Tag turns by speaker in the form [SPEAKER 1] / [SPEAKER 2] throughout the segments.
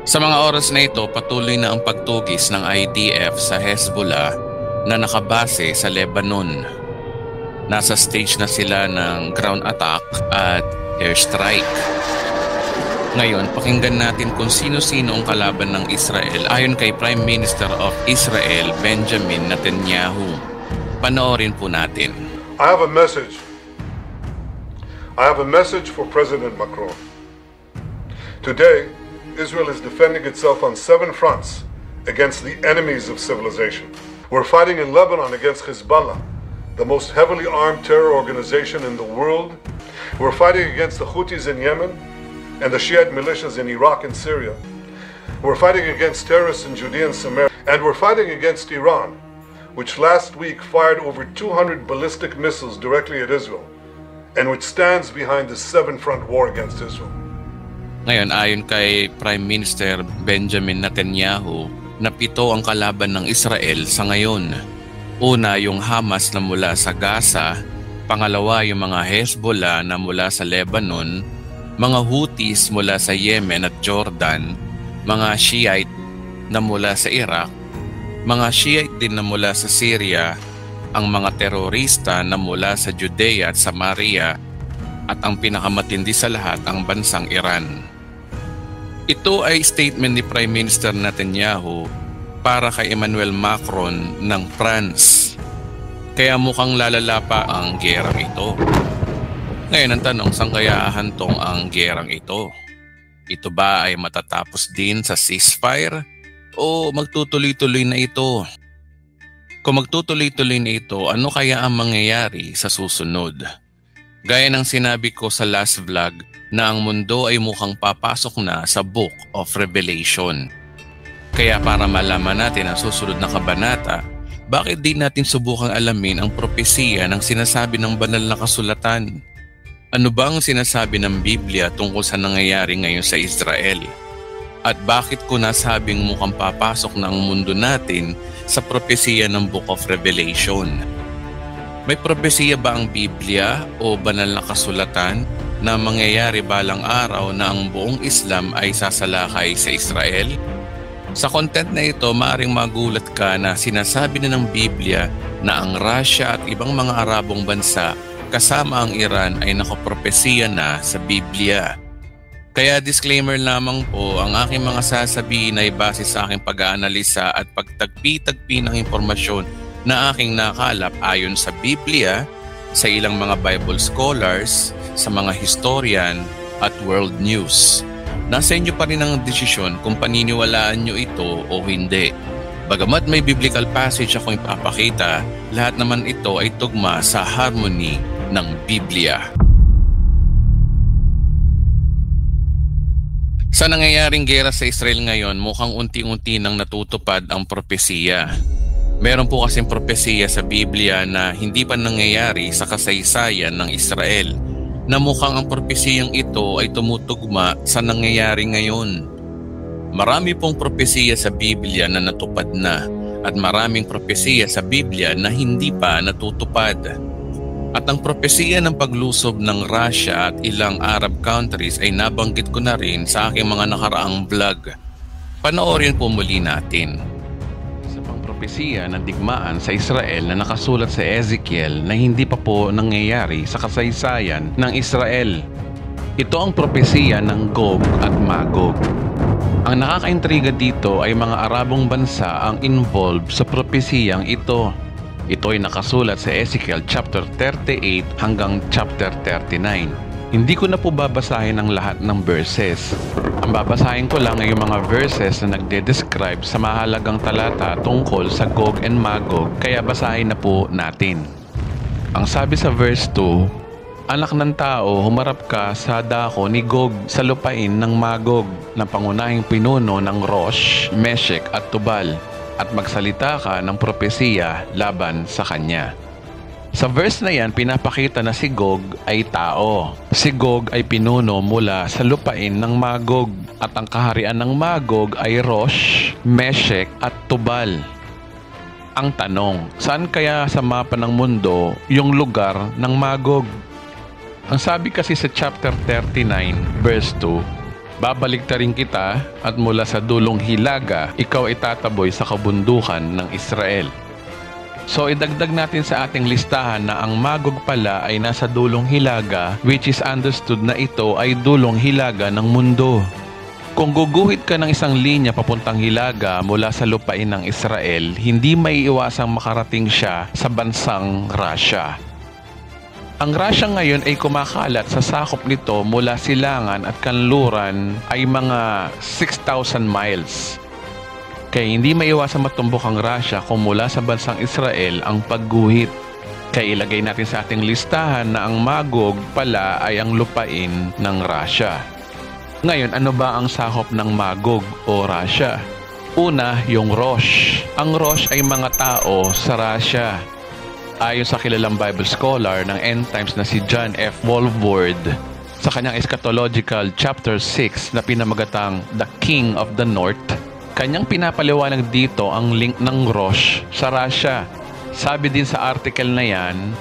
[SPEAKER 1] Sa mga oras na ito, patuloy na ang pagtugis ng IDF sa Hezbollah na nakabase sa Lebanon. Nasa stage na sila ng ground attack at airstrike. Ngayon, pakinggan natin kung sino-sino ang kalaban ng Israel ayon kay Prime Minister of Israel, Benjamin Netanyahu. Panoorin po natin.
[SPEAKER 2] I have a message. I have a message for President Macron. Today, Israel is defending itself on 7 fronts against the enemies of civilization. We're fighting in Lebanon against Hezbollah, the most heavily armed terror organization in the world. We're fighting against the Houthis in Yemen and the Shiite militias in Iraq and Syria. We're fighting against terrorists in Judea and Samaria. And we're fighting against Iran, which last week fired over 200 ballistic missiles directly at Israel, and which stands behind the 7-front war against Israel.
[SPEAKER 1] Ngayon, ayon kay Prime Minister Benjamin Netanyahu, na 7 ang kalaban ng Israel sa ngayon. Una, yung Hamas na mula sa Gaza. Pangalawa, yung mga Hezbollah na mula sa Lebanon. Mga Houthis mula sa Yemen at Jordan. Mga Shiite na mula sa Iraq. Mga Shiite din na mula sa Syria. Ang mga terorista na mula sa Judea at Samaria. At ang pinakamatindi sa lahat, ang bansang Iran. Ito ay statement ni Prime Minister Netanyahu para kay Emmanuel Macron ng France. Kaya mukhang lalala pa ang gerang ito. Ngayon ang tanong, saan kaya hahantong ang gerang ito? Ito ba ay matatapos din sa ceasefire o magtutuloy-tuloy na ito? Kung magtutuloy-tuloy na ito, ano kaya ang mangyayari sa susunod? Gaya ng sinabi ko sa last vlog na ang mundo ay mukhang papasok na sa Book of Revelation. Kaya para malaman natin ang susunod na kabanata, bakit di natin subukang alamin ang propesiya ng sinasabi ng banal na kasulatan? Ano ba ang sinasabi ng Biblia tungkol sa nangyayari ngayon sa Israel? At bakit ko nasabing mukhang papasok na ang mundo natin sa propesiya ng Book of Revelation? May propesiya ba ang Biblia o banal na kasulatan na mangyayari balang araw na ang buong Islam ay sasalakay sa Israel? Sa content na ito, maaaring magulat ka na sinasabi na ng Biblia na ang Russia at ibang mga Arabong bansa kasama ang Iran ay nakapropesiya na sa Biblia. Kaya disclaimer lamang po, ang aking mga sasabihin ay base sa aking pag-aanalisa at pagtagpi-tagpi ng impormasyon na aking nakalap ayon sa Biblia, sa ilang mga Bible scholars, sa mga historian at world news. Nasa inyo pa rin ang desisyon kung paniniwalaan nyo ito o hindi. Bagamat may biblical passage akong ipapakita, lahat naman ito ay tugma sa harmony ng Biblia. Sa nangyayaring gera sa Israel ngayon, mukhang unti-unti nang natutupad ang propesiya. Meron po kasing propesiya sa Biblia na hindi pa nangyayari sa kasaysayan ng Israel, na mukhang ang propesiyang ito ay tumutugma sa nangyayari ngayon. Marami pong propesiya sa Biblia na natupad na, at maraming propesiya sa Biblia na hindi pa natutupad. At ang propesiya ng paglusob ng Russia at ilang Arab countries ay nabanggit ko na rin sa aking mga nakaraang vlog. Panoorin po muli natin. Propesiya ng digmaan sa Israel na nakasulat sa Ezekiel na hindi pa po nangyayari sa kasaysayan ng Israel. Ito ang propesiya ng Gog at Magog. Ang nakakaintriga dito ay mga Arabong bansa ang involved sa propesiyang ito. Ito ay nakasulat sa Ezekiel chapter 38 hanggang chapter 39. Hindi ko na po babasahin ang lahat ng verses. Ang babasahin ko lang ay yung mga verses na nagde-describe sa mahalagang talata tungkol sa Gog and Magog, kaya basahin na po natin. Ang sabi sa verse 2, Anak ng tao, humarap ka sa dako ni Gog sa lupain ng Magog na pangunahing pinuno ng Rosh, Meshek at Tubal, at magsalita ka ng propesiya laban sa kanya. Sa verse na yan, pinapakita na si Gog ay tao. Si Gog ay pinuno mula sa lupain ng Magog at ang kaharian ng Magog ay Rosh, Meshek at Tubal. Ang tanong, saan kaya sa mapa ng mundo yung lugar ng Magog? Ang sabi kasi sa chapter 39 verse 2, Babaliktarin kita at mula sa dulong hilaga, ikaw ay tataboy sa kabundukan ng Israel. So idagdag natin sa ating listahan na ang Magog pala ay nasa dulong hilaga, which is understood na ito ay dulong hilaga ng mundo. Kung guguhit ka ng isang linya papuntang hilaga mula sa lupain ng Israel, hindi maiiwasang makarating siya sa bansang Russia. Ang Russia ngayon ay kumakalat sa sakop nito mula silangan at kanluran ay mga 6,000 miles. Kaya hindi maiwasang matumbok ang Russia kung mula sa bansang Israel ang pagguhit. Kaya ilagay natin sa ating listahan na ang Magog pala ay ang lupain ng Russia. Ngayon, ano ba ang sakop ng Magog o Russia? Una, yung Rosh. Ang Rosh ay mga tao sa Russia. Ayon sa kilalang Bible scholar ng end times na si John F. Walvoord, sa kanyang eschatological chapter 6 na pinamagatang The King of the North, kanyang pinapaliwanag dito ang link ng Rosh sa Russia. Sabi din sa article na yan,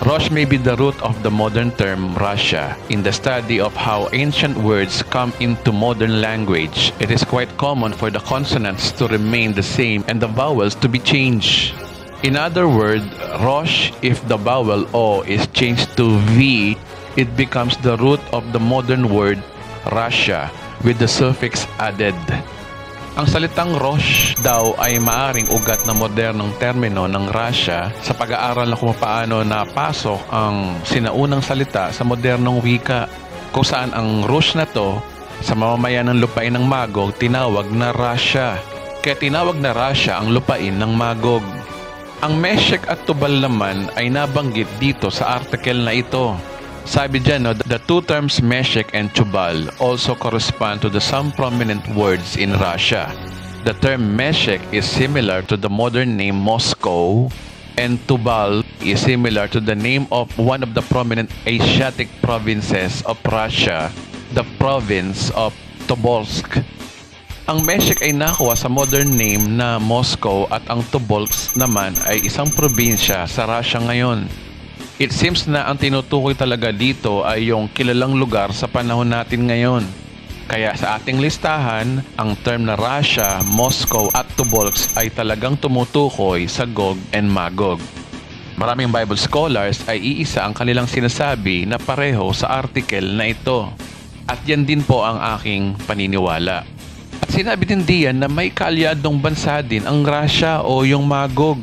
[SPEAKER 1] Rosh may be the root of the modern term Russia. In the study of how ancient words come into modern language, it is quite common for the consonants to remain the same and the vowels to be changed. In other words, Rosh, if the vowel O is changed to V, it becomes the root of the modern word Russia with the suffix added. Ang salitang Rosh daw ay maaring ugat na modernong termino ng Russia sa pag-aaral na kung paano napasok ang sinaunang salita sa modernong wika, kung saan ang Rosh na to sa mamamayan ng lupain ng Magog tinawag na Russia. Kaya tinawag na Russia ang lupain ng Magog. Ang Meshek at Tubal naman ay nabanggit dito sa article na ito. Sabi dyan, the two terms Meshek and Tubal also correspond to some prominent words in Russia. The term Meshek is similar to the modern name Moscow, and Tubal is similar to the name of one of the prominent Asiatic provinces of Russia, the province of Tobolsk. Ang Meshek ay nakuha sa modern name na Moscow at ang Tobolsk naman ay isang probinsya sa Russia ngayon. It seems na ang tinutukoy talaga dito ay yung kilalang lugar sa panahon natin ngayon. Kaya sa ating listahan, ang term na Russia, Moscow at Tobolsk ay talagang tumutukoy sa Gog and Magog. Maraming Bible scholars ay iisa ang kanilang sinasabi na pareho sa article na ito. At yan din po ang aking paniniwala. At sinabi din diyan na may kaalyadong bansa din ang Russia o yung Magog.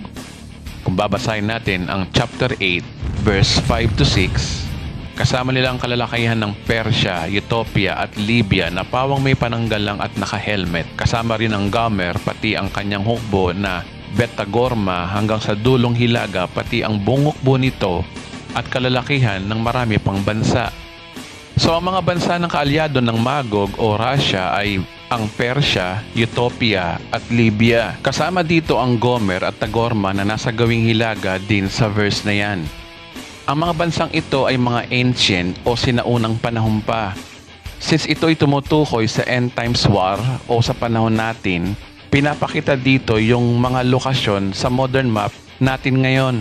[SPEAKER 1] Kung babasahin natin ang chapter 8, verse 5 to 6, kasama nila ang kalalakihan ng Persia, Ethiopia at Libya na pawang may pananggalang at naka-helmet. Kasama rin ang Gomer, pati ang kanyang hukbo na Betagorma hanggang sa dulong hilaga, pati ang buong hukbo nito at kalalakihan ng marami pang bansa. So ang mga bansa ng kaalyado ng Magog o Russia ay ang Persia, Ethiopia at Libya. Kasama dito ang Gomer at Tagorma na nasa gawing hilaga din sa verse na yan. Ang mga bansang ito ay mga ancient o sinaunang panahon pa. Since ito ay tumutukoy sa end times war o sa panahon natin, pinapakita dito yung mga lokasyon sa modern map natin ngayon.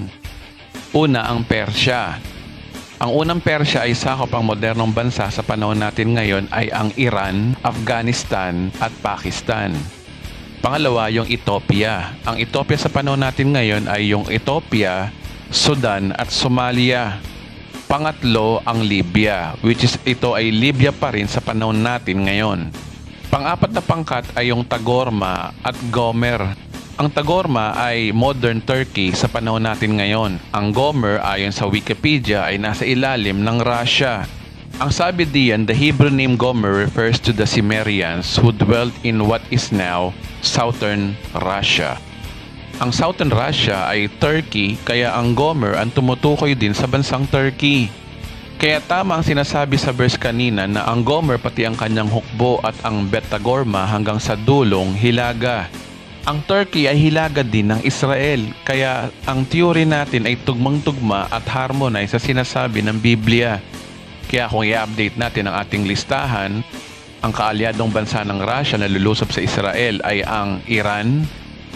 [SPEAKER 1] Una, ang Persia. Ang unang Persia ay sakop ang modernong bansa sa panahon natin ngayon ay ang Iran, Afghanistan at Pakistan. Pangalawa, yung Ethiopia. Ang Ethiopia sa panahon natin ngayon ay yung Ethiopia, Sudan at Somalia. Pangatlo, ang Libya, which is ito ay Libya pa rin sa panahon natin ngayon. Pang-apat na pangkat ay yung Tagorma at Gomer. Ang Tagorma ay modern Turkey sa panahon natin ngayon. Ang Gomer ayon sa Wikipedia ay nasa ilalim ng Russia. Ang sabi diyan, the Hebrew name Gomer refers to the Cimmerians who dwelt in what is now southern Russia. Ang southern Russia ay Turkey, kaya ang Gomer ang tumutukoy din sa bansang Turkey. Kaya tama ang sinasabi sa verse kanina na ang Gomer pati ang kanyang hukbo at ang Betagorma hanggang sa dulong hilaga. Ang Turkey ay hilaga din ng Israel, kaya ang theory natin ay tugmang-tugma at harmonize sa sinasabi ng Biblia. Kaya kung i-update natin ang ating listahan, ang kaalyadong bansa ng Russia na lulusob sa Israel ay ang Iran,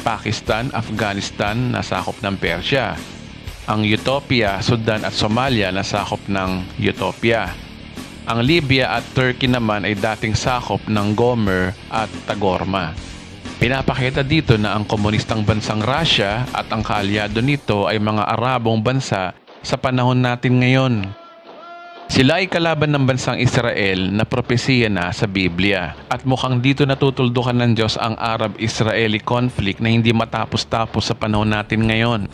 [SPEAKER 1] Pakistan, Afghanistan na sakop ng Persia. Ang Ethiopia, Sudan at Somalia na sakop ng Ethiopia. Ang Libya at Turkey naman ay dating sakop ng Gomer at Tagorma. Pinapakita dito na ang komunistang bansang Russia at ang kaalyado nito ay mga Arabong bansa sa panahon natin ngayon. Sila ay kalaban ng bansang Israel na propesiya na sa Biblia at mukhang dito natutuldukan ng Diyos ang Arab-Israeli conflict na hindi matapos-tapos sa panahon natin ngayon.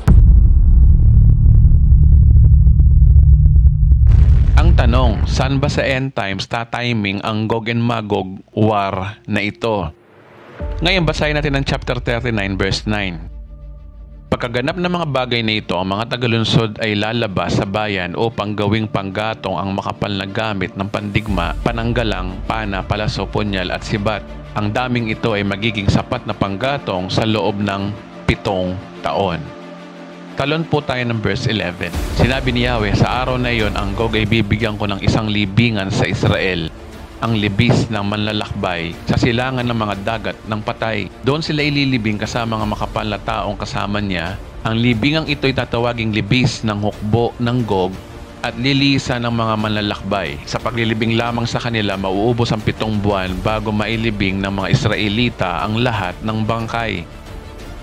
[SPEAKER 1] Ang tanong, saan ba sa end times tatiming ang Gog and Magog war na ito? Ngayon basahin natin ang chapter 39 verse 9. Pagkaganap ng mga bagay na ito, ang mga tagalunsod ay lalabas sa bayan upang gawing panggatong ang makapal na gamit ng pandigma, pananggalang, pana, palaso, punyal at sibat. Ang daming ito ay magiging sapat na panggatong sa loob ng 7 taon. Talon po tayo ng verse 11. Sinabi ni Yahweh, sa araw na iyon, ang Gog ay bibigyan ko ng isang libingan sa Israel, ang libis ng manlalakbay sa silangan ng mga dagat ng patay. Doon sila ililibing kasama mga makapal na taong kasama niya. Ang libingang ito ay tatawaging libis ng hukbo ng Gog at lilisan ng mga manlalakbay. Sa paglilibing lamang sa kanila, mauubos ang 7 buwan bago mailibing ng mga Israelita ang lahat ng bangkay.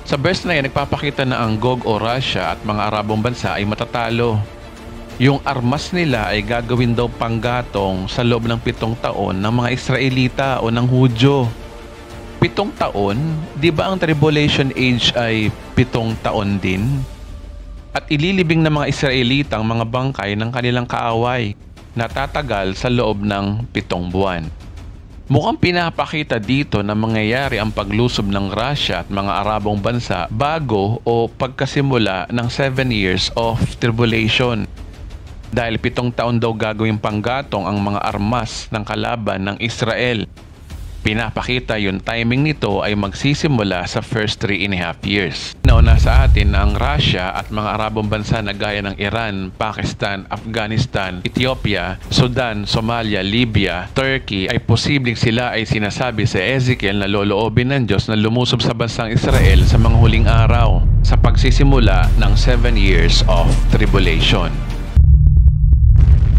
[SPEAKER 1] Sa verse na yan, nagpapakita na ang Gog o Russia at mga Arabong bansa ay matatalo. Yung armas nila ay gagawin daw panggatong sa loob ng 7 taon ng mga Israelita o ng Hudyo. 7 taon? Di ba ang tribulation age ay 7 taon din? At ililibing ng mga Israelita ang mga bangkay ng kanilang kaaway na tatagal sa loob ng 7 buwan. Mukhang pinapakita dito na mangyayari ang paglusob ng Russia at mga Arabong bansa bago o pagkasimula ng 7 years of tribulation. Dahil 7 taon daw gagawing panggatong ang mga armas ng kalaban ng Israel. Pinapakita yung timing nito ay magsisimula sa first 3.5 years. Nauna sa atin na ang Russia at mga Arabong bansa na gaya ng Iran, Pakistan, Afghanistan, Ethiopia, Sudan, Somalia, Libya, Turkey ay posibleng sila ay sinasabi sa Ezekiel na loloobin ng Diyos na lumusob sa bansang Israel sa mga huling araw sa pagsisimula ng 7 years of tribulation.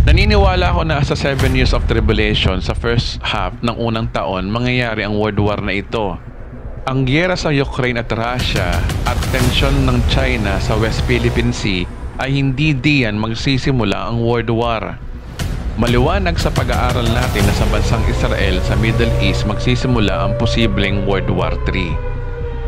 [SPEAKER 1] Naniniwala ako na sa 7 years of tribulation sa first half ng unang taon mangyayari ang world war na ito. Ang gyera sa Ukraine at Russia at tensyon ng China sa West Philippine Sea ay hindi diyan magsisimula ang world war. Maliwanag sa pag-aaral natin na sa bansang Israel sa Middle East magsisimula ang posibleng World War III.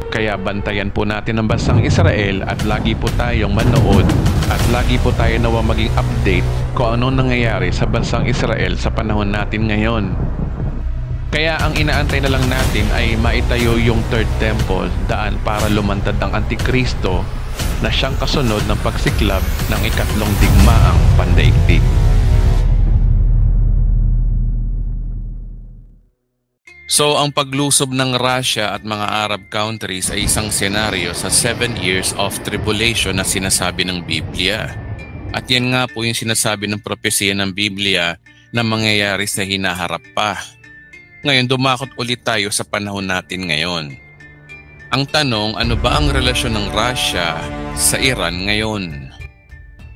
[SPEAKER 1] Kaya bantayan po natin ang bansang Israel at lagi po tayong manood at lagi po tayo nawa maging update kung ano nangyayari sa bansang Israel sa panahon natin ngayon. Kaya ang inaantay na lang natin ay maitayo yung Third Temple, daan para lumantad ang Antikristo na siyang kasunod ng pagsiklab ng ikatlong digmaang pandaigdig. So ang paglusob ng Russia at mga Arab countries ay isang senaryo sa 7 years of tribulation na sinasabi ng Biblia. At yan nga po yung sinasabi ng propesya ng Biblia na mangyayari sa hinaharap pa. Ngayon dumakot ulit tayo sa panahon natin ngayon. Ang tanong, ano ba ang relasyon ng Russia sa Iran ngayon?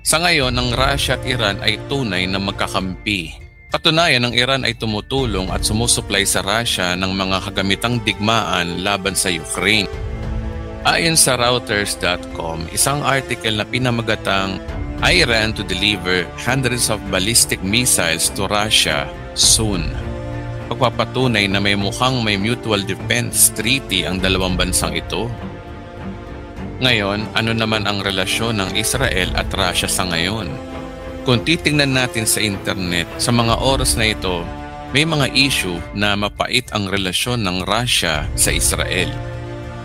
[SPEAKER 1] Sa ngayon, ang Russia at Iran ay tunay na magkakampi. Katunayan, ang Iran ay tumutulong at sumusuplay sa Russia ng mga kagamitang digmaan laban sa Ukraine. Ayon sa Reuters.com, isang article na pinamagatang Iran to deliver hundreds of ballistic missiles to Russia soon. Pagpapatunay na may mukhang may mutual defense treaty ang dalawang bansang ito. Ngayon, ano naman ang relasyon ng Israel at Russia sa ngayon? Kung titingnan natin sa internet, sa mga oras na ito, may mga issue na mapait ang relasyon ng Russia sa Israel.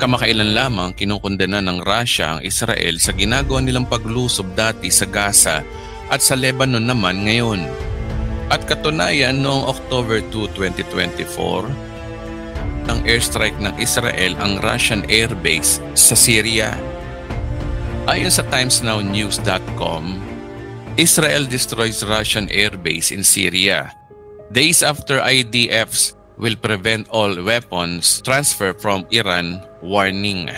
[SPEAKER 1] Kamakailan lamang kinukundena ng Russia ang Israel sa ginagawa nilang paglusob dati sa Gaza at sa Lebanon naman ngayon. At katunayan noong October 2, 2024, ang airstrike ng Israel ang Russian airbase sa Syria. Ayon sa TimesNowNews.com, Israel destroys Russian airbase in Syria. Days after IDFs will prevent all weapons transfer from Iran, warning.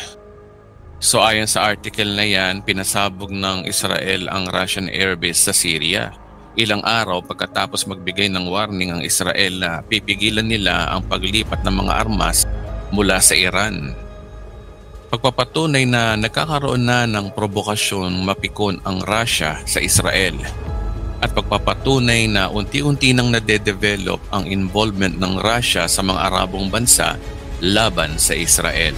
[SPEAKER 1] So ayon sa article na yan, pinasabog ng Israel ang Russian airbase sa Syria. Ilang araw pagkatapos magbigay ng warning ang Israel na pipigilan nila ang paglipat ng mga armas mula sa Iran. Pagpapatunay na nagkakaroon na ng provokasyong mapikon ang Russia sa Israel at pagpapatunay na unti-unti nang nade-develop ang involvement ng Russia sa mga Arabong bansa laban sa Israel.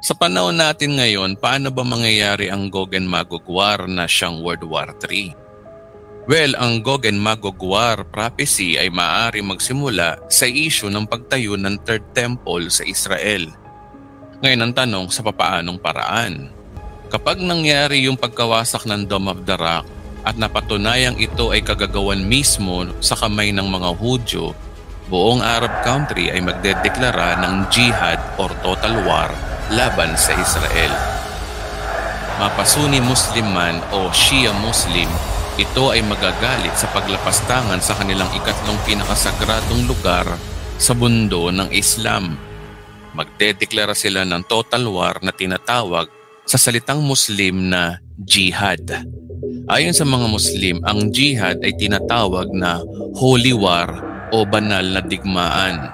[SPEAKER 1] Sa panahon natin ngayon, paano ba mangyayari ang Gog and Magog War na siyang World War III? Well, ang Gog and Magog War prophecy ay maaari magsimula sa issue ng pagtayo ng Third Temple sa Israel. Ngayon ang tanong, sa papaanong paraan? Kapag nangyari yung pagkawasak ng Dome of the Rock at napatunayang ito ay kagagawan mismo sa kamay ng mga Hudyo, buong Arab country ay magdedeklara ng jihad or total war laban sa Israel. Mapasuni Muslim man o Shia Muslim, ito ay magagalit sa paglapastangan sa kanilang ikatlong pinakasagradong lugar sa mundo ng Islam. Magdedeklara sila ng total war na tinatawag sa salitang Muslim na jihad. Ayon sa mga Muslim, ang jihad ay tinatawag na holy war o banal na digmaan.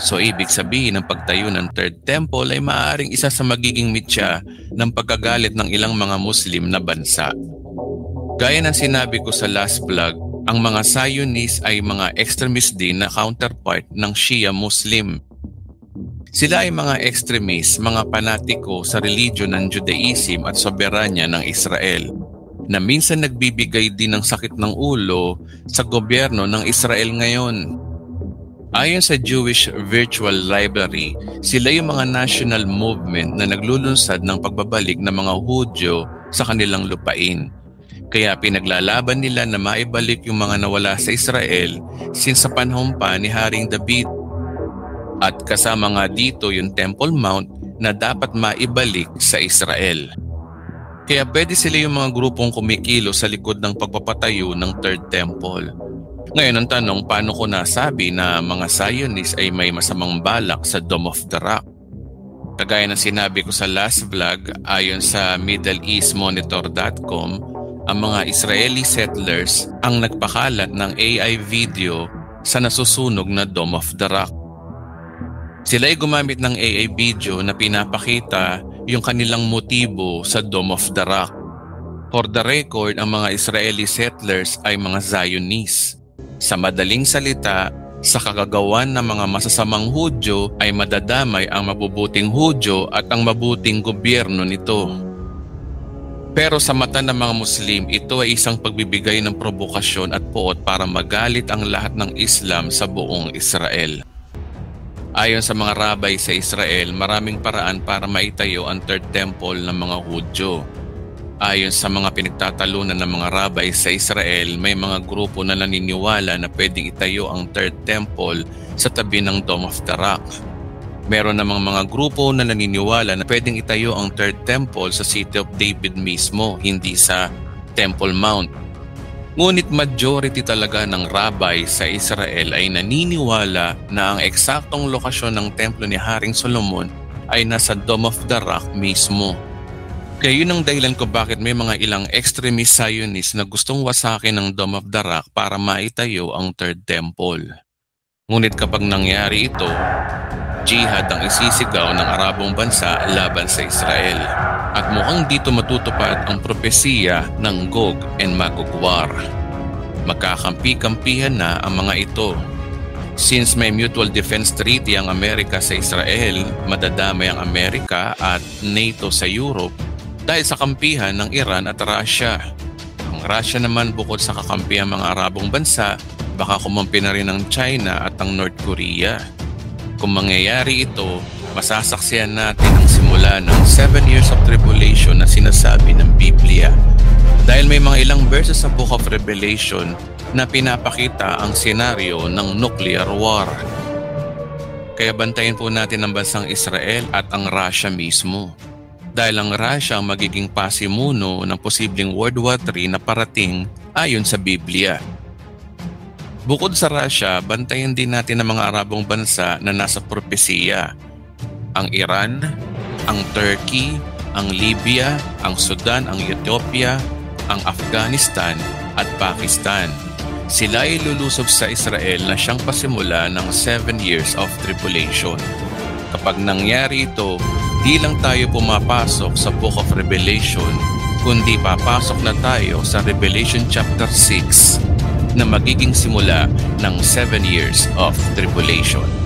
[SPEAKER 1] So ibig sabihin ng pagtayo ng Third Temple ay maaaring isa sa magiging mitya ng pagkagalit ng ilang mga Muslim na bansa. Gaya ng sinabi ko sa last vlog, ang mga Zionists ay mga extremist din na counterpart ng Shia Muslim. Sila ay mga extremist, mga panatiko sa religion ng Judaism at soberanya ng Israel, na minsan nagbibigay din ng sakit ng ulo sa gobyerno ng Israel ngayon. Ayon sa Jewish Virtual Library, sila yung mga national movement na naglulunsad ng pagbabalik ng mga Hudyo sa kanilang lupain. Kaya pinaglalaban nila na maibalik yung mga nawala sa Israel since sa panahon pa ni Haring David. At kasama nga dito yung Temple Mount na dapat maibalik sa Israel. Kaya pwede sila yung mga grupong kumikilo sa likod ng pagpapatayo ng Third Temple. Ngayon ang tanong, paano ko nasabi na mga Zionists ay may masamang balak sa Dome of the Rock? Kagaya ng sinabi ko sa last vlog, ayon sa MiddleEastMonitor.com, ang mga Israeli settlers ang nagpakalat ng AI video sa nasusunog na Dome of the Rock. Sila ay gumamit ng AI video na pinapakita yung kanilang motibo sa Dome of the Rock. For the record, ang mga Israeli settlers ay mga Zionists. Sa madaling salita, sa kagagawan ng mga masasamang Hudyo ay madadamay ang mabubuting Hudyo at ang mabuting gobyerno nito. Pero sa mata ng mga Muslim, ito ay isang pagbibigay ng provokasyon at puot para magalit ang lahat ng Islam sa buong Israel. Ayon sa mga rabay sa Israel, maraming paraan para maitayo ang Third Temple ng mga Hudyo. Ayon sa mga pinagtatalunan ng mga rabay sa Israel, may mga grupo na naniniwala na pwedeng itayo ang Third Temple sa tabi ng Dome of the Rock. Meron namang mga grupo na naniniwala na pwedeng itayo ang Third Temple sa City of David mismo, hindi sa Temple Mount. Ngunit majority talaga ng rabay sa Israel ay naniniwala na ang eksaktong lokasyon ng templo ni Haring Solomon ay nasa Dome of the Rock mismo. Kaya yun ang dahilan ko bakit may mga ilang extremist Zionists na gustong wasakin ng Dome of the Rock para maitayo ang Third Temple. Ngunit kapag nangyari ito, jihad ang isisigaw ng Arabong bansa laban sa Israel. At mukhang dito matutupad ang propesiya ng Gog and Magog War. Magkakampi-kampihan na ang mga ito. Since may mutual defense treaty ang Amerika sa Israel, madadamay ang Amerika at NATO sa Europe dahil sa kampihan ng Iran at Russia. Ang Russia naman bukod sa kakampihan mga Arabong bansa, baka kumampi na rin ang China at ang North Korea. Kung mangyayari ito, masasaksihan natin ang simula ng 7 years of tribulation na sinasabi ng Biblia. Dahil may mga ilang verses sa Book of Revelation na pinapakita ang senaryo ng nuclear war. Kaya bantayan po natin ang bansang Israel at ang Russia mismo. Dahil ang Russia ang magiging pasimuno ng posibleng World War III na parating ayon sa Biblia. Bukod sa Russia, bantayan din natin ang mga Arabong bansa na nasa propesiya. Ang Iran, ang Turkey, ang Libya, ang Sudan, ang Ethiopia, ang Afghanistan at Pakistan. sila ay lulusob sa Israel na siyang pasimula ng 7 years of tribulation. Kapag nangyari ito, di lang tayo pumapasok sa Book of Revelation, kundi papasok na tayo sa Revelation chapter 6 na magiging simula ng 7 years of tribulation.